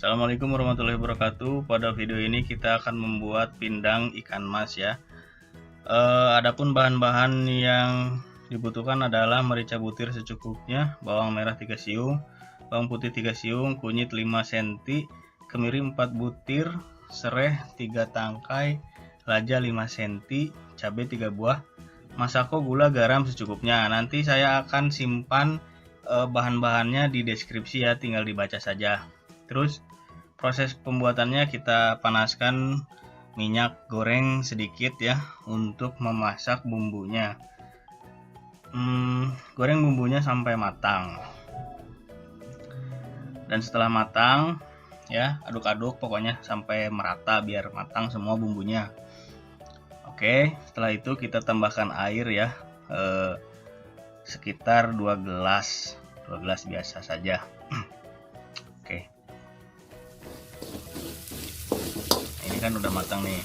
Assalamualaikum warahmatullahi wabarakatuh. Pada video ini kita akan membuat pindang ikan mas ya. Adapun bahan-bahan yang dibutuhkan adalah merica butir secukupnya, bawang merah 3 siung, bawang putih 3 siung, kunyit 5 cm, kemiri 4 butir, sereh 3 tangkai, lada 5 cm, cabai 3 buah, masako, gula, garam secukupnya. Nanti saya akan simpan bahan-bahannya di deskripsi ya, tinggal dibaca saja. Terus proses pembuatannya, kita panaskan minyak goreng sedikit ya untuk memasak bumbunya. Goreng bumbunya sampai matang. Dan setelah matang ya, aduk-aduk pokoknya sampai merata biar matang semua bumbunya. Oke, setelah itu kita tambahkan air ya, sekitar 2 gelas biasa saja. Oke, ini kan udah matang nih.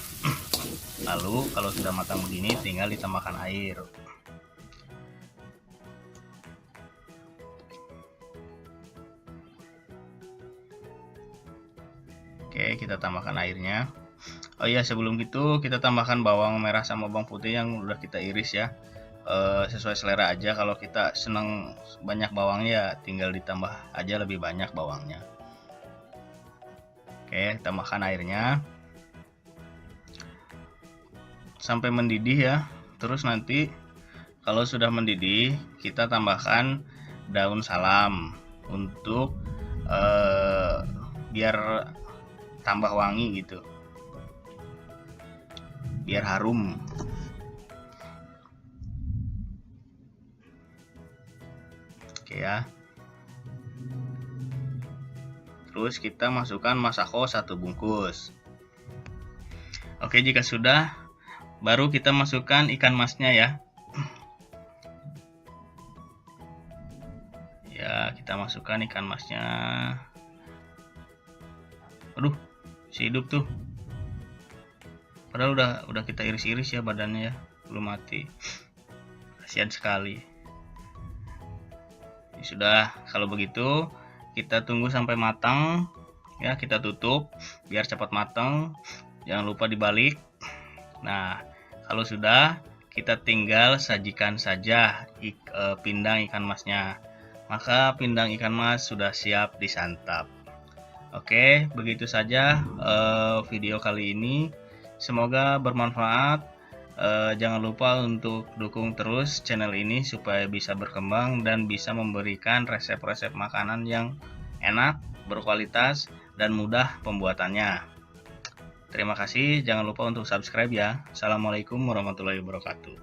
Lalu kalau sudah matang begini tinggal ditambahkan air. Oke, kita tambahkan airnya. Oh iya, sebelum itu kita tambahkan bawang merah sama bawang putih yang udah kita iris ya. Sesuai selera aja, kalau kita senang banyak bawangnya ya tinggal ditambah aja lebih banyak bawangnya. Oke, tambahkan airnya sampai mendidih ya. Terus nanti kalau sudah mendidih kita tambahkan daun salam untuk biar tambah wangi gitu, biar harum. Oke ya. Terus kita masukkan masako 1 bungkus. Oke, jika sudah, baru kita masukkan ikan masnya ya. Ya, kita masukkan ikan masnya. Aduh, si hidup tuh. Padahal udah kita iris-iris ya badannya ya, belum mati. Kasihan sekali. Ya sudah, kalau begitu kita tunggu sampai matang ya, kita tutup biar cepat matang. Jangan lupa dibalik. Nah, kalau sudah, kita tinggal sajikan saja pindang ikan masnya. Maka pindang ikan mas sudah siap disantap. Oke, begitu saja video kali ini. Semoga bermanfaat. Jangan lupa untuk dukung terus channel ini supaya bisa berkembang dan bisa memberikan resep-resep makanan yang enak, berkualitas, dan mudah pembuatannya. Terima kasih, jangan lupa untuk subscribe ya. Assalamualaikum warahmatullahi wabarakatuh.